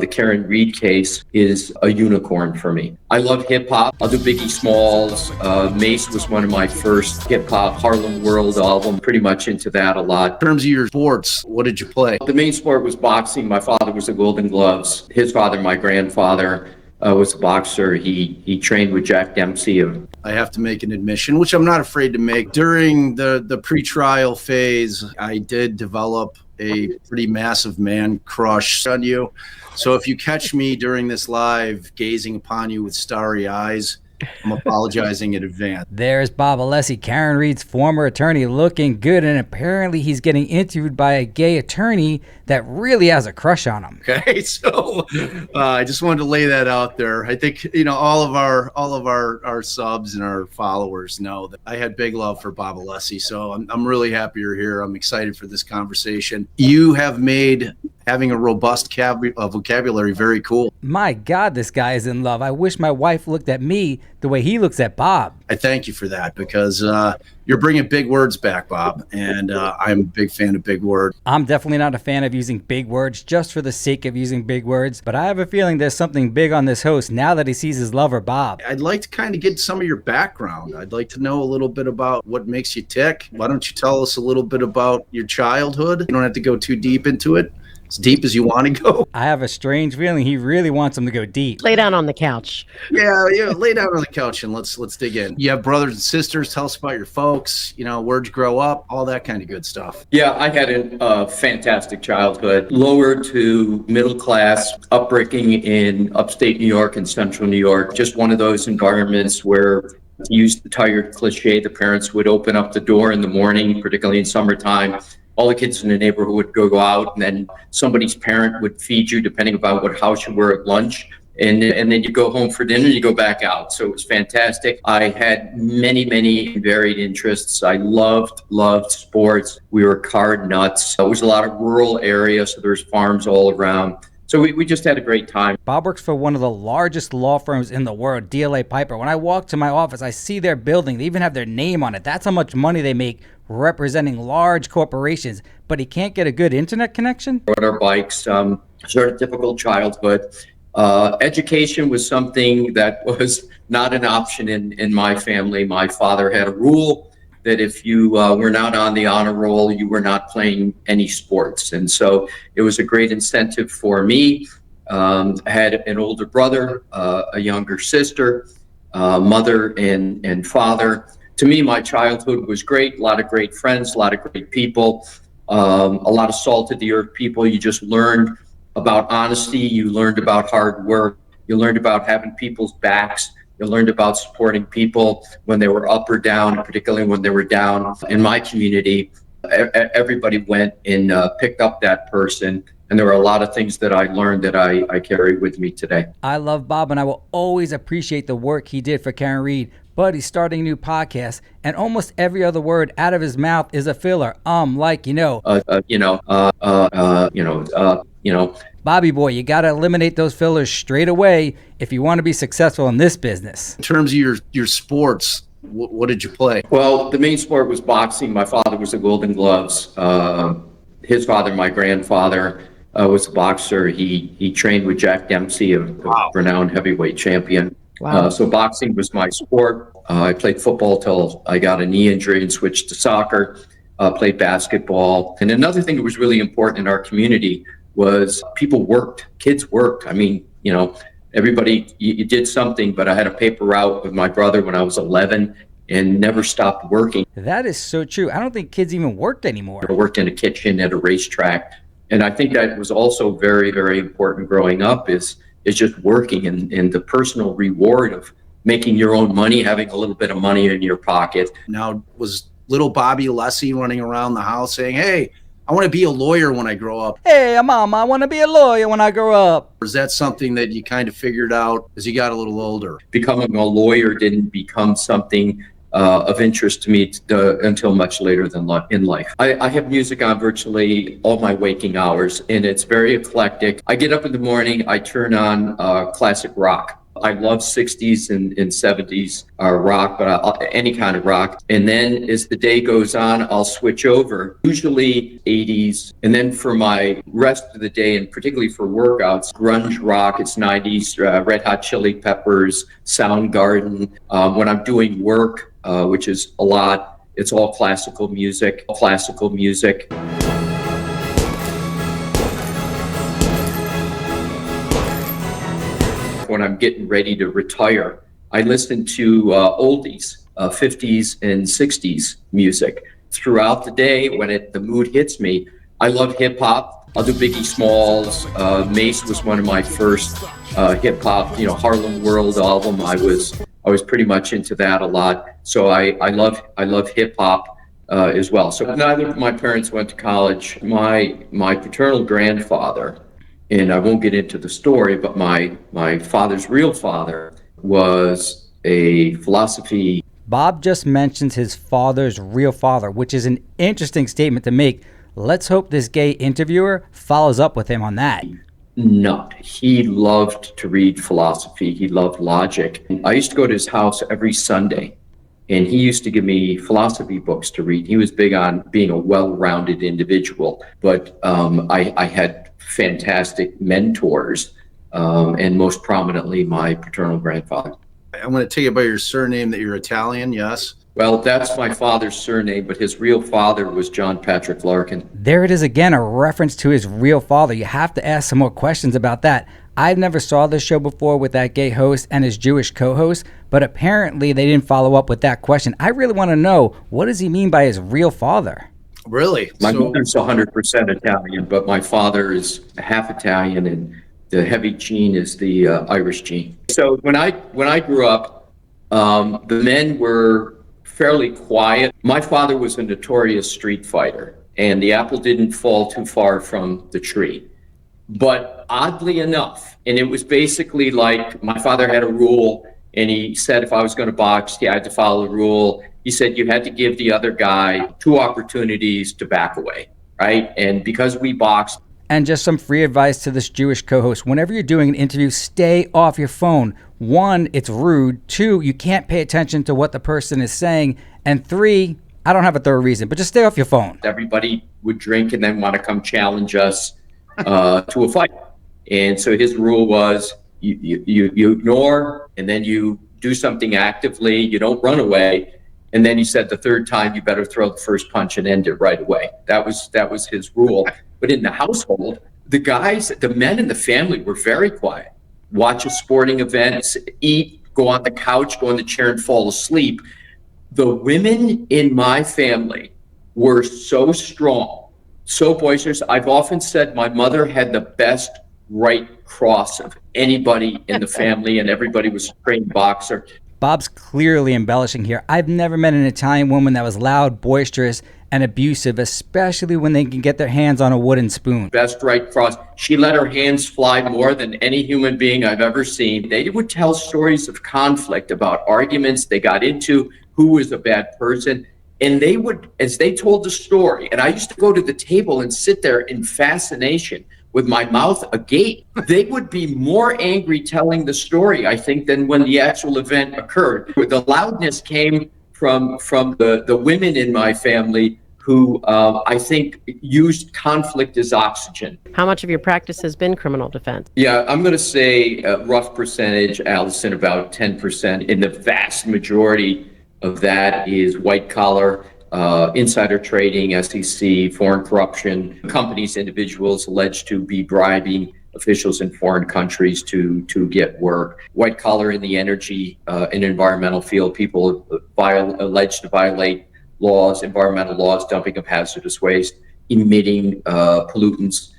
The Karen Reed case is a unicorn for me. I love hip hop. I'll do Biggie Smalls. Mace was one of my first hip hop Harlem World album. Pretty much into that a lot. In terms of your sports, what did you play? The main sport was boxing. My father was the Golden Gloves. His father, my grandfather, was a boxer. He trained with Jack Dempsey. I have to make an admission, which I'm not afraid to make. During the pre-trial phase, I did develop a pretty massive man crush on you. So if you catch me during this live gazing upon you with starry eyes, I'm apologizing in advance. There's Bob Alessi, Karen Reed's former attorney, looking good, and apparently he's getting interviewed by a gay attorney that really has a crush on him. Okay, so I just wanted to lay that out there. I think all of our subs and our followers know that I had big love for Bob Alessi. So I'm really happy you're here. I'm excited for this conversation. You have made having a robust vocabulary very cool. My God, this guy is in love. I wish my wife looked at me the way he looks at Bob. I thank you for that because you're bringing big words back, Bob, and I'm a big fan of big words. I'm definitely not a fan of using big words just for the sake of using big words, but I have a feeling there's something big on this host now that he sees his lover, Bob. I'd like to kind of get some of your background. I'd like to know a little bit about what makes you tick. Why don't you tell us a little bit about your childhood? You don't have to go too deep into it. As deep as you want to go. I have a strange feeling he really wants him to go deep. Lay down on the couch. Yeah, lay down on the couch and let's dig in. You have brothers and sisters. Tell us about your folks. Where'd you grow up? All that kind of good stuff. Yeah, I had a fantastic childhood. Lower to middle class upbringing in upstate New York and central New York. Just one of those environments where, to use the tired cliche, the parents would open up the door in the morning, particularly in summertime. All the kids in the neighborhood would go out, and then somebody's parent would feed you, depending about what house you were at lunch. And then you go home for dinner and you go back out. So it was fantastic. I had many varied interests. I loved sports. We were card nuts. It was a lot of rural area, so there's farms all around. So we just had a great time. Bob works for one of the largest law firms in the world, DLA Piper. When I walk to my office, I see their building. They even have their name on it. That's how much money they make representing large corporations. But he can't get a good internet connection? Rode our bikes, sort of typical childhood. Education was something that was not an option in my family. My father had a rule that if you were not on the honor roll, you were not playing any sports. And so it was a great incentive for me. I had an older brother, a younger sister, mother and father. To me, my childhood was great. A lot of great friends, a lot of great people, a lot of salt of the earth people. You just learned about honesty. You learned about hard work. You learned about having people's backs. You learned about supporting people when they were up or down, particularly when they were down. In my community, everybody went and picked up that person. And there were a lot of things that I learned that I carry with me today. I love Bob, and I will always appreciate the work he did for Karen Reed. But he's starting a new podcast, and almost every other word out of his mouth is a filler. Bobby boy, you got to eliminate those fillers straight away if you want to be successful in this business. In terms of your sports, what did you play? Well, the main sport was boxing. My father was the Golden Gloves. His father, my grandfather, was a boxer. He trained with Jack Dempsey, a renowned heavyweight champion. Wow. So boxing was my sport. I played football till I got a knee injury and switched to soccer, played basketball. And another thing that was really important in our community was people worked, kids worked. I mean, everybody, you did something, but I had a paper route with my brother when I was 11 and never stopped working. That is so true. I don't think kids even worked anymore. I worked in a kitchen at a racetrack. And I think that was also very, very important growing up is just working and the personal reward of making your own money, having a little bit of money in your pocket. Now, was little Bobby Alessi running around the house saying, hey, I want to be a lawyer when I grow up? Hey, Mom, I want to be a lawyer when I grow up. Or is that something that you kind of figured out as you got a little older? Becoming a lawyer didn't become something of interest to me until much later in life. I have music on virtually all my waking hours, and it's very eclectic. I get up in the morning, I turn on classic rock. I love 60s and 70s rock, but any kind of rock. And then as the day goes on, I'll switch over, usually 80s. And then for my rest of the day, and particularly for workouts, grunge rock, it's 90s, Red Hot Chili Peppers, Soundgarden. When I'm doing work, which is a lot, it's all classical music. When I'm getting ready to retire, I listen to oldies, 50s and 60s music. Throughout the day, when the mood hits me, I love hip hop. I'll do Biggie Smalls. Mace was one of my first hip hop, Harlem World album. I was pretty much into that a lot. So I love hip hop as well. So neither of my parents went to college. My paternal grandfather, and I won't get into the story, but my father's real father was a philosophy. Bob just mentions his father's real father, which is an interesting statement to make. Let's hope this gay interviewer follows up with him on that. Nut. He loved to read philosophy. He loved logic. I used to go to his house every Sunday, and he used to give me philosophy books to read. He was big on being a well-rounded individual, but I had fantastic mentors, and most prominently my paternal grandfather. I'm going to take it by your surname that you're Italian, yes? Well, that's my father's surname, but his real father was John Patrick Larkin. There it is again, a reference to his real father. You have to ask some more questions about that. I've never saw this show before with that gay host and his Jewish co-host, but apparently they didn't follow up with that question. I really want to know, what does he mean by his real father? Really? My mother's 100% Italian, but my father is half Italian, and the heavy gene is the Irish gene. So when I grew up, the men were fairly quiet. My father was a notorious street fighter, and the apple didn't fall too far from the tree. But oddly enough, and it was basically like my father had a rule, and he said if I was going to box, I had to follow the rule. He said you had to give the other guy 2 opportunities to back away, right? And because we boxed. And just some free advice to this Jewish co-host. Whenever you're doing an interview, stay off your phone. 1, it's rude. 2, you can't pay attention to what the person is saying. And 3, I don't have a third reason, but just stay off your phone. Everybody would drink and then want to come challenge us to a fight. And so his rule was you ignore, and then you do something actively. You don't run away. And then he said the third time you better throw the first punch and end it right away. That was his rule. But in the household, the men in the family were very quiet. Watch a sporting event, eat, go on the couch, go on the chair and fall asleep. The women in my family were so strong, so boisterous. I've often said my mother had the best right cross of anybody in the family, and everybody was a trained boxer. Bob's clearly embellishing here. I've never met an Italian woman that was loud, boisterous, and abusive, especially when they can get their hands on a wooden spoon. Best right cross. She let her hands fly more than any human being I've ever seen. They would tell stories of conflict, about arguments they got into, who was a bad person. And they would, as they told the story, and I used to go to the table and sit there in fascination with my mouth agape. They would be more angry telling the story, I think, than when the actual event occurred. The loudness came from the women in my family who I think used conflict as oxygen. How much of your practice has been criminal defense? Yeah, I'm going to say a rough percentage, Allison, about 10%. And the vast majority of that is white collar, insider trading, SEC, foreign corruption, companies, individuals alleged to be bribing officials in foreign countries to get work. White collar in the energy and environmental field, people alleged to violate laws, environmental laws, dumping of hazardous waste, emitting pollutants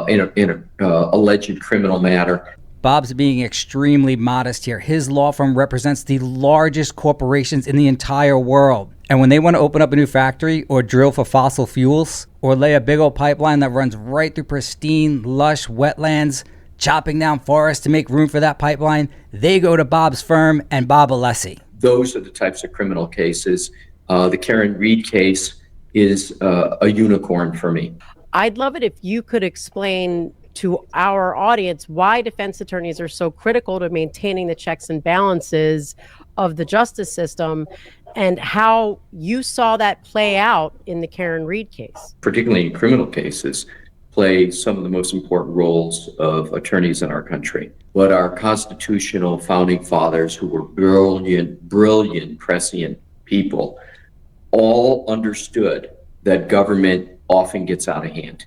in an alleged criminal matter. Bob's being extremely modest here. His law firm represents the largest corporations in the entire world. And when they want to open up a new factory or drill for fossil fuels or lay a big old pipeline that runs right through pristine, lush wetlands, chopping down forests to make room for that pipeline, they go to Bob's firm and Bob Alessi. Those are the types of criminal cases. The Karen Reed case is a unicorn for me. I'd love it if you could explain to our audience why defense attorneys are so critical to maintaining the checks and balances of the justice system and how you saw that play out in the Karen Reed case. Particularly in criminal cases, play some of the most important roles of attorneys in our country. But our constitutional founding fathers, who were brilliant, prescient people, all understood that government often gets out of hand.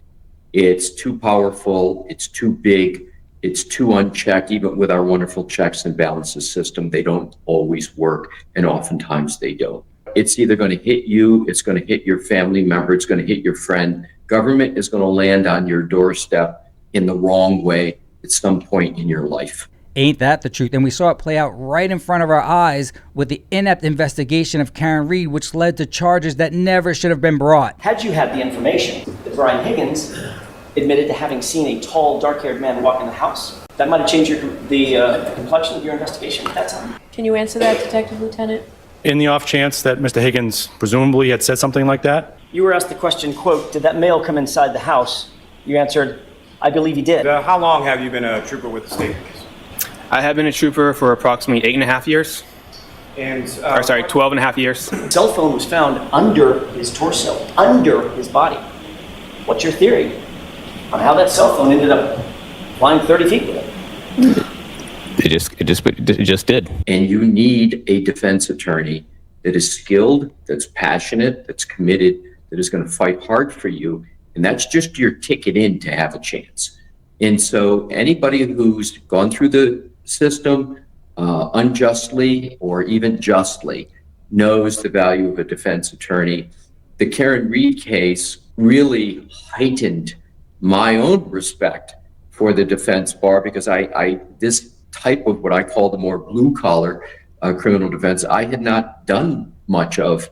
It's too powerful, it's too big, it's too unchecked. Even with our wonderful checks and balances system, they don't always work, and oftentimes they don't. It's either going to hit you, it's going to hit your family member, it's going to hit your friend. Government is going to land on your doorstep in the wrong way at some point in your life. Ain't that the truth? And we saw it play out right in front of our eyes with the inept investigation of Karen Reed, which led to charges that never should have been brought. Had you had the information that Brian Higgins admitted to having seen a tall, dark-haired man walk in the house, that might have changed the complexion of your investigation at that time. Can you answer that, Detective Lieutenant? In the off chance that Mr. Higgins presumably had said something like that? You were asked the question, quote, did that male come inside the house? You answered, I believe he did. How long have you been a trooper with the state? I have been a trooper for approximately 8.5 years. And 12.5 years. The cell phone was found under his torso, under his body. What's your theory on how that cell phone ended up flying 30 feet with it? It just did. And you need a defense attorney that is skilled, that's passionate, that's committed, that is going to fight hard for you. And that's just your ticket in to have a chance. And so anybody who's gone through the system unjustly or even justly knows the value of a defense attorney. The Karen Reed case really heightened my own respect for the defense bar, because I this type of what I call the more blue collar criminal defense, I had not done much of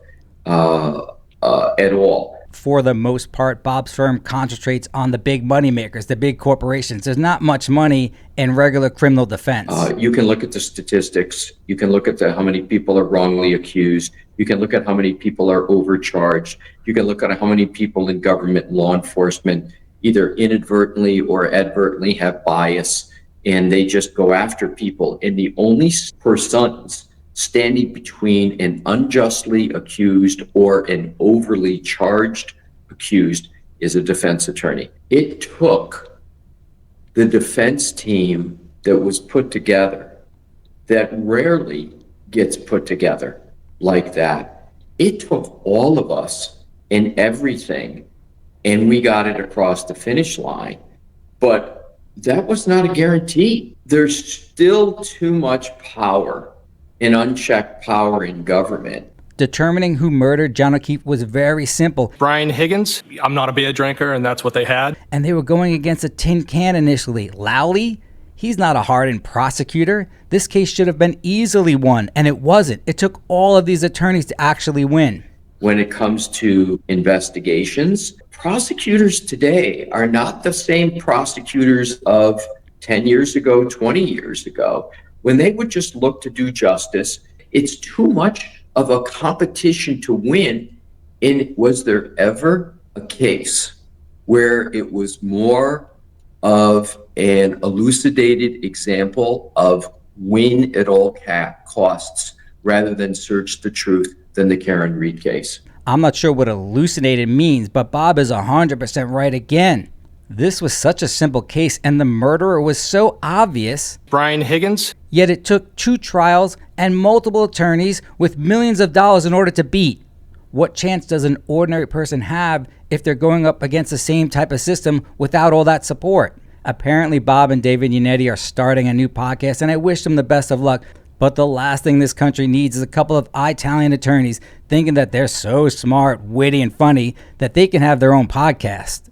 at all. For the most part, Bob's firm concentrates on the big money makers, the big corporations. There's not much money in regular criminal defense. You can look at the statistics. You can look at how many people are wrongly accused. You can look at how many people are overcharged. You can look at how many people in government law enforcement either inadvertently or advertently have bias, and they just go after people. And the only persons standing between an unjustly accused or an overly charged accused is a defense attorney. It took the defense team that was put together, that rarely gets put together like that. It took all of us and everything, and we got it across the finish line. But that was not a guarantee. There's still too much power and unchecked power in government. Determining who murdered John O'Keefe was very simple. Brian Higgins, I'm not a beer drinker, and that's what they had. And they were going against a tin can initially. Lowley, he's not a hardened prosecutor. This case should have been easily won, and it wasn't. It took all of these attorneys to actually win. When it comes to investigations, prosecutors today are not the same prosecutors of 10 years ago, 20 years ago. When they would just look to do justice, it's too much of a competition to win. And was there ever a case where it was more of an elucidated example of win at all costs rather than search the truth than the Karen Reed case? I'm not sure what elucidated means, but Bob is 100% right again. This was such a simple case, and the murderer was so obvious. Brian Higgins? Yet it took 2 trials and multiple attorneys with millions of dollars in order to beat. What chance does an ordinary person have if they're going up against the same type of system without all that support? Apparently, Bob and David Yannetti are starting a new podcast, and I wish them the best of luck. But the last thing this country needs is a couple of Italian attorneys thinking that they're so smart, witty, and funny that they can have their own podcast.